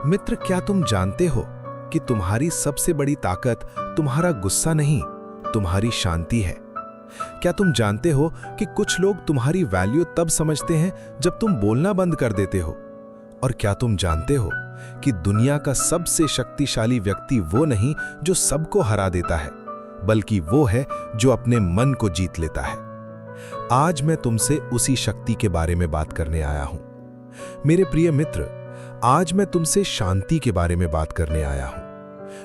मित्र, क्या तुम जानते हो कि तुम्हारी सबसे बड़ी ताकत तुम्हारा गुस्सा नहीं, तुम्हारी शांति है। क्या तुम जानते हो कि कुछ लोग तुम्हारी वैल्यू तब समझते हैं जब तुम बोलना बंद कर देते हो। और क्या तुम जानते हो कि दुनिया का सबसे शक्तिशाली व्यक्ति वो नहीं जो सबको हरा देता है, बल्कि वो है जो अपने मन को जीत लेता है। आज मैं तुमसे उसी शक्ति के बारे में बात करने आया हूं। मेरे प्रिय मित्र, आज मैं तुमसे शांति के बारे में बात करने आया हूं,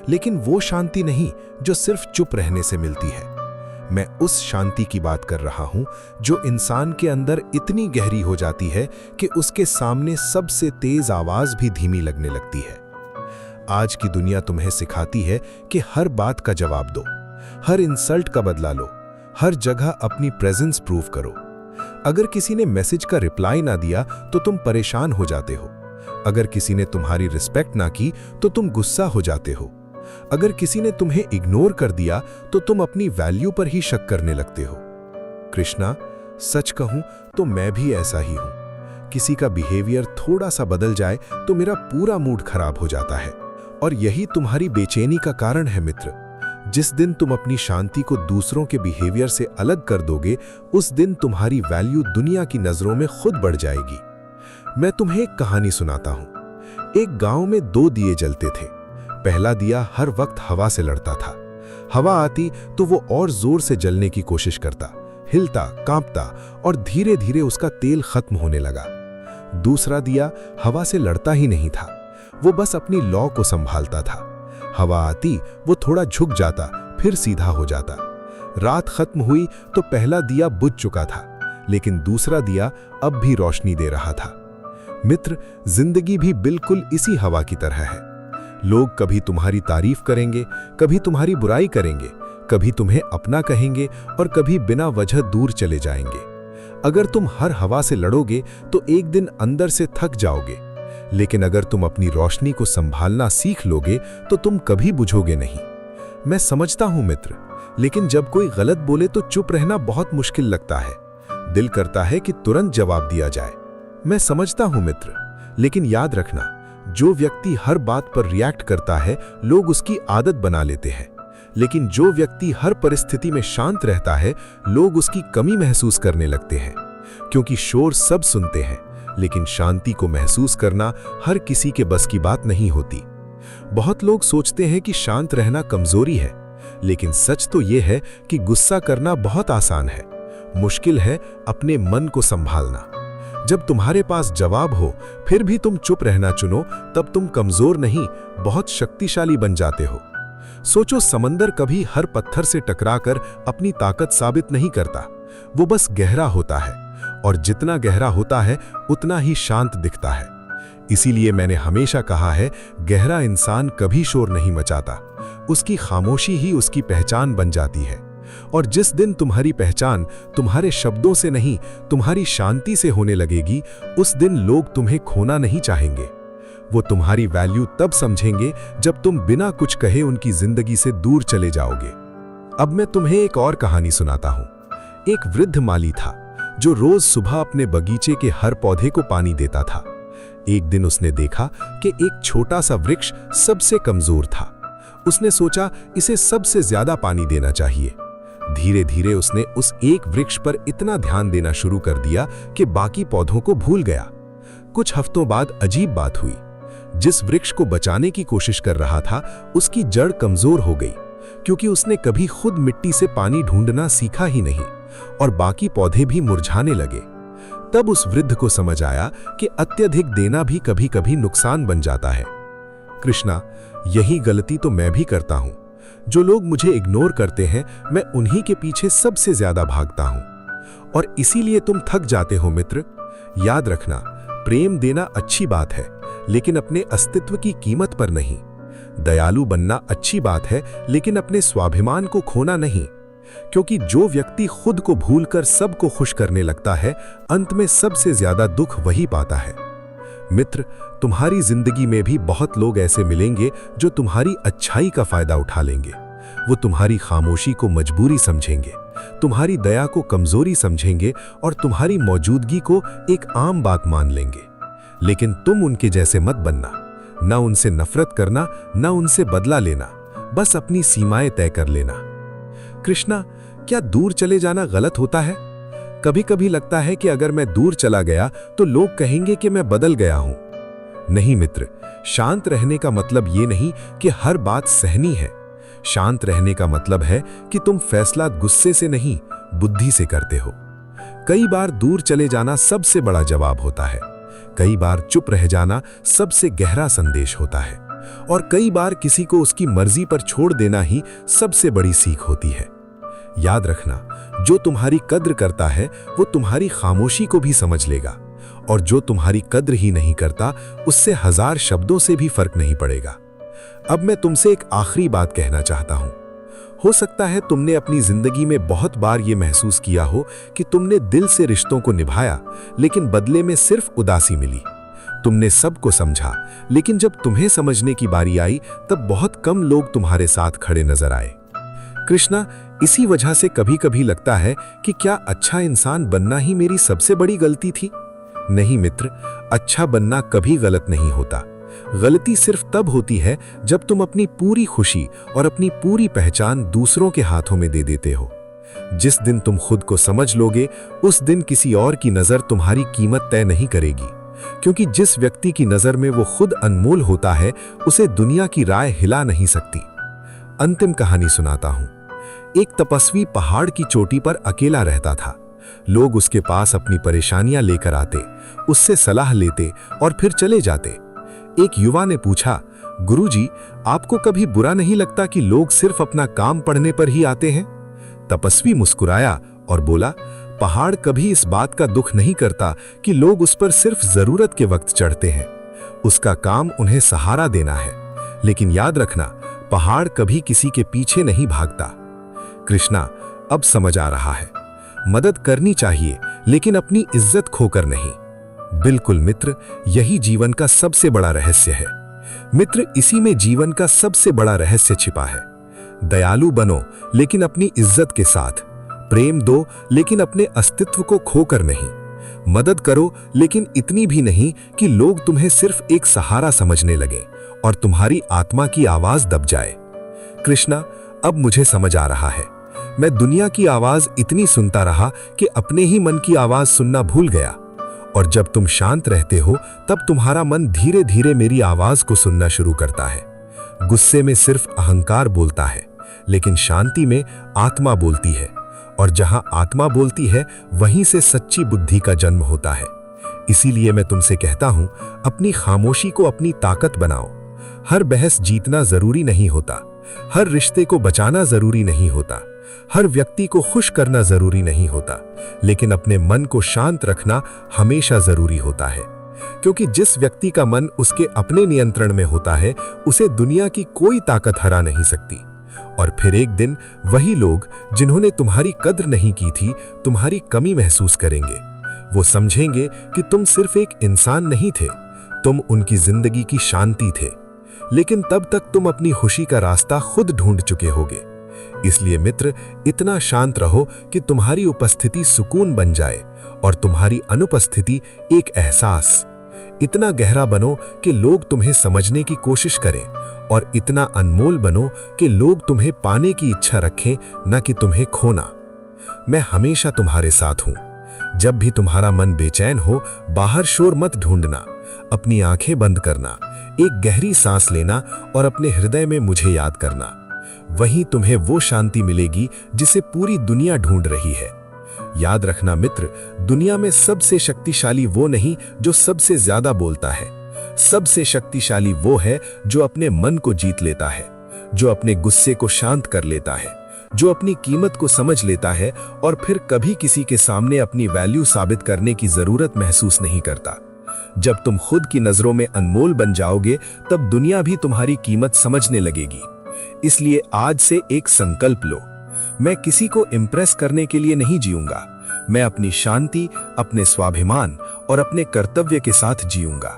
लेकिन वो शांति नहीं जो सिर्फ चुप रहने से मिलती है। मैं उस शांति की बात कर रहा हूं जो इंसान के अंदर इतनी गहरी हो जाती है कि उसके सामने सबसे तेज आवाज भी धीमी लगने लगती है। आज की दुनिया तुम्हें सिखाती है कि हर बात का जवाब दो, हर इंसल्ट का बदला लो, हर जगह अपनी प्रेजेंस प्रूव करो। अगर किसी ने मैसेज का रिप्लाई ना दिया तो तुम परेशान हो जाते हो। अगर किसी ने तुम्हारी रिस्पेक्ट ना की तो तुम गुस्सा हो जाते हो। अगर किसी ने तुम्हें इग्नोर कर दिया तो तुम अपनी वैल्यू पर ही शक करने लगते हो। कृष्णा, सच कहूं तो मैं भी ऐसा ही हूं। किसी का बिहेवियर थोड़ा सा बदल जाए तो मेरा पूरा मूड खराब हो जाता है। और यही तुम्हारी बेचैनी का कारण है मित्र। जिस दिन तुम अपनी शांति को दूसरों के बिहेवियर से अलग कर दोगे, उस दिन तुम्हारी वैल्यू दुनिया की नजरों में खुद बढ़ जाएगी। मैं तुम्हें एक कहानी सुनाता हूं। एक गांव में 2 दिए जलते थे। पहला दिया हर वक्त हवा से लड़ता था। हवा आती तो वो और जोर से जलने की कोशिश करता, हिलता, कांपता और धीरे धीरे उसका तेल खत्म होने लगा। दूसरा दिया हवा से लड़ता ही नहीं था, वो बस अपनी लौ को संभालता था। हवा आती वो थोड़ा झुक जाता, फिर सीधा हो जाता। रात खत्म हुई तो पहला दिया बुझ चुका था, लेकिन दूसरा दिया अब भी रोशनी दे रहा था। मित्र, जिंदगी भी बिल्कुल इसी हवा की तरह है। लोग कभी तुम्हारी तारीफ करेंगे, कभी तुम्हारी बुराई करेंगे, कभी तुम्हें अपना कहेंगे और कभी बिना वजह दूर चले जाएंगे। अगर तुम हर हवा से लड़ोगे तो एक दिन अंदर से थक जाओगे, लेकिन अगर तुम अपनी रोशनी को संभालना सीख लोगे तो तुम कभी बुझोगे नहीं। मैं समझता हूं मित्र, लेकिन जब कोई गलत बोले तो चुप रहना बहुत मुश्किल लगता है। दिल करता है कि तुरंत जवाब दिया जाए। मैं समझता हूं मित्र, लेकिन याद रखना, जो व्यक्ति हर बात पर रिएक्ट करता है लोग उसकी आदत बना लेते हैं, लेकिन जो व्यक्ति हर परिस्थिति में शांत रहता है लोग उसकी कमी महसूस करने लगते हैं। क्योंकि शोर सब सुनते हैं, लेकिन शांति को महसूस करना हर किसी के बस की बात नहीं होती। बहुत लोग सोचते हैं कि शांत रहना कमजोरी है, लेकिन सच तो यह है कि गुस्सा करना बहुत आसान है। मुश्किल है अपने मन को संभालना। जब तुम्हारे पास जवाब हो फिर भी तुम चुप रहना चुनो, तब तुम कमजोर नहीं, बहुत शक्तिशाली बन जाते हो। सोचो, समंदर कभी हर पत्थर से टकराकर अपनी ताकत साबित नहीं करता, वो बस गहरा होता है, और जितना गहरा होता है उतना ही शांत दिखता है। इसीलिए मैंने हमेशा कहा है, गहरा इंसान कभी शोर नहीं मचाता, उसकी खामोशी ही उसकी पहचान बन जाती है। और जिस दिन तुम्हारी पहचान तुम्हारे शब्दों से नहीं, तुम्हारी शांति से होने लगेगी, उस दिन लोग तुम्हें खोना नहीं चाहेंगे। वो तुम्हारी वैल्यू तब समझेंगे जब तुम बिना कुछ कहे उनकी जिंदगी से दूर चले जाओगे। अब मैं तुम्हें एक और कहानी सुनाता हूं। एक वृद्ध माली था जो रोज सुबह अपने बगीचे के हर पौधे को पानी देता था। एक दिन उसने देखा कि एक छोटा सा वृक्ष सबसे कमजोर था। उसने सोचा, इसे सबसे ज्यादा पानी देना चाहिए। धीरे धीरे उसने उस एक वृक्ष पर इतना ध्यान देना शुरू कर दिया कि बाकी पौधों को भूल गया। कुछ हफ्तों बाद अजीब बात हुई। जिस वृक्ष को बचाने की कोशिश कर रहा था उसकी जड़ कमजोर हो गई, क्योंकि उसने कभी खुद मिट्टी से पानी ढूंढना सीखा ही नहीं, और बाकी पौधे भी मुरझाने लगे। तब उस वृद्ध को समझ आया कि अत्यधिक देना भी कभी कभी नुकसान बन जाता है। कृष्णा, यही गलती तो मैं भी करता हूं। जो लोग मुझे इग्नोर करते हैं, मैं उन्हीं के पीछे सबसे ज्यादा भागता हूं, और इसीलिए तुम थक जाते हो मित्र। याद रखना, प्रेम देना अच्छी बात है, लेकिन अपने अस्तित्व की कीमत पर नहीं। दयालु बनना अच्छी बात है, लेकिन अपने स्वाभिमान को खोना नहीं। क्योंकि जो व्यक्ति खुद को भूलकर सबको खुश करने लगता है, अंत में सबसे ज्यादा दुख वही पाता है। मित्र, तुम्हारी जिंदगी में भी बहुत लोग ऐसे मिलेंगे जो तुम्हारी अच्छाई का फायदा उठा लेंगे। वो तुम्हारी खामोशी को मजबूरी समझेंगे, तुम्हारी दया को कमजोरी समझेंगे और तुम्हारी मौजूदगी को एक आम बात मान लेंगे। लेकिन तुम उनके जैसे मत बनना। न उनसे नफरत करना, न उनसे बदला लेना, बस अपनी सीमाएं तय कर लेना। कृष्णा, क्या दूर चले जाना गलत होता है? कभी कभी लगता है कि अगर मैं दूर चला गया तो लोग कहेंगे कि मैं बदल गया हूं। नहीं मित्र, शांत रहने का मतलब ये नहीं कि हर बात सहनी है। शांत रहने का मतलब है कि तुम फैसला गुस्से से नहीं, बुद्धि से करते हो। कई बार दूर चले जाना सबसे बड़ा जवाब होता है, कई बार चुप रह जाना सबसे गहरा संदेश होता है, और कई बार किसी को उसकी मर्जी पर छोड़ देना ही सबसे बड़ी सीख होती है। याद रखना, जो तुम्हारी कद्र करता है वो तुम्हारी खामोशी को भी समझ लेगा, और जो तुम्हारी कद्र ही नहीं करता उससे 1000 शब्दों से भी फर्क नहीं पड़ेगा। अब मैं तुमसे एक आखिरी बात कहना चाहता हूं। हो सकता है तुमने अपनी जिंदगी में बहुत बार यह महसूस किया हो कि तुमने दिल से रिश्तों को निभाया, लेकिन बदले में सिर्फ उदासी मिली। तुमने सबको समझा, लेकिन जब तुम्हें समझने की बारी आई तब बहुत कम लोग तुम्हारे साथ खड़े नजर आए। कृष्णा, इसी वजह से कभी कभी लगता है कि क्या अच्छा इंसान बनना ही मेरी सबसे बड़ी गलती थी? नहीं मित्र, अच्छा बनना कभी गलत नहीं होता। गलती सिर्फ तब होती है जब तुम अपनी पूरी खुशी और अपनी पूरी पहचान दूसरों के हाथों में दे देते हो। जिस दिन तुम खुद को समझ लोगे, उस दिन किसी और की नजर तुम्हारी कीमत तय नहीं करेगी, क्योंकि जिस व्यक्ति की नजर में वो खुद अनमोल होता है, उसे दुनिया की राय हिला नहीं सकती। अंतिम कहानी सुनाता हूं। एक तपस्वी पहाड़ की चोटी पर अकेला रहता था। लोग उसके पास अपनी परेशानियां लेकर आते, उससे सलाह लेते और फिर चले जाते। एक युवा ने पूछा, गुरुजी, आपको कभी बुरा नहीं लगता कि लोग सिर्फ अपना काम पढ़ने पर ही आते हैं? तपस्वी मुस्कुराया और बोला, पहाड़ कभी इस बात का दुख नहीं करता कि लोग उस पर सिर्फ जरूरत के वक्त चढ़ते हैं। उसका काम उन्हें सहारा देना है। लेकिन याद रखना, पहाड़ कभी किसी के पीछे नहीं भागता। कृष्णा, अब समझ आ रहा है। मदद करनी चाहिए, लेकिन अपनी इज्जत खोकर नहीं। बिल्कुल मित्र, यही जीवन का सबसे बड़ा रहस्य है। मित्र, इसी में जीवन का सबसे बड़ा रहस्य छिपा है। दयालु बनो, लेकिन अपनी इज्जत के साथ। प्रेम दो, लेकिन अपने अस्तित्व को खोकर नहीं। मदद करो, लेकिन इतनी भी नहीं कि लोग तुम्हें सिर्फ एक सहारा समझने लगे और तुम्हारी आत्मा की आवाज दब जाए। कृष्णा, अब मुझे समझ आ रहा है। मैं दुनिया की आवाज इतनी सुनता रहा कि अपने ही मन की आवाज सुनना भूल गया। और जब तुम शांत रहते हो, तब तुम्हारा मन धीरे धीरे मेरी आवाज को सुनना शुरू करता है। गुस्से में सिर्फ अहंकार बोलता है, लेकिन शांति में आत्मा बोलती है, और जहां आत्मा बोलती है वहीं से सच्ची बुद्धि का जन्म होता है। इसीलिए मैं तुमसे कहता हूं, अपनी खामोशी को अपनी ताकत बनाओ। हर बहस जीतना जरूरी नहीं होता, हर रिश्ते को बचाना जरूरी नहीं होता, हर व्यक्ति को खुश करना जरूरी नहीं होता, लेकिन अपने मन को शांत रखना हमेशा जरूरी होता है। क्योंकि जिस व्यक्ति का मन उसके अपने नियंत्रण में होता है, उसे दुनिया की कोई ताकत हरा नहीं सकती। और फिर एक दिन वही लोग जिन्होंने तुम्हारी कद्र नहीं की थी, तुम्हारी कमी महसूस करेंगे। वो समझेंगे कि तुम सिर्फ एक इंसान नहीं थे, तुम उनकी जिंदगी की शांति थे। लेकिन तब तक तुम अपनी खुशी का रास्ता खुद ढूंढ चुके होगे। इसलिए मित्र, इतना शांत रहो कि तुम्हारी उपस्थिति सुकून बन जाए और तुम्हारी अनुपस्थिति एक एहसास। इतना गहरा बनो कि लोग तुम्हें समझने की कोशिश करें, और इतना अनमोल बनो कि लोग तुम्हें पाने की इच्छा रखें, न कि तुम्हें खोना। मैं हमेशा तुम्हारे साथ हूं। जब भी तुम्हारा मन बेचैन हो, बाहर शोर मत ढूंढना, अपनी आंखें बंद करना, एक गहरी सांस लेना और अपने हृदय में मुझे याद करना। वहीं तुम्हें वो शांति मिलेगी जिसे पूरी दुनिया ढूंढ रही है। याद रखना मित्र, दुनिया में सबसे शक्तिशाली वो नहीं जो सबसे ज्यादा बोलता है। सबसे शक्तिशाली वो है जो अपने मन को जीत लेता है, जो अपने गुस्से को शांत कर लेता है, जो अपनी कीमत को समझ लेता है और फिर कभी किसी के सामने अपनी वैल्यू साबित करने की जरूरत महसूस नहीं करता। जब तुम खुद की नजरों में अनमोल बन जाओगे, तब दुनिया भी तुम्हारी कीमत समझने लगेगी। इसलिए आज से एक संकल्प लो, मैं किसी को इम्प्रेस करने के लिए नहीं जीऊंगा। मैं अपनी शांति, अपने स्वाभिमान और अपने कर्तव्य के साथ जीऊंगा।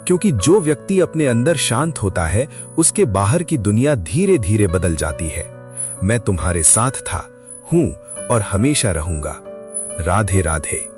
क्योंकि जो व्यक्ति अपने अंदर शांत होता है, उसके बाहर की दुनिया धीरे धीरे बदल जाती है। मैं तुम्हारे साथ था, हूं और हमेशा रहूंगा। राधे राधे।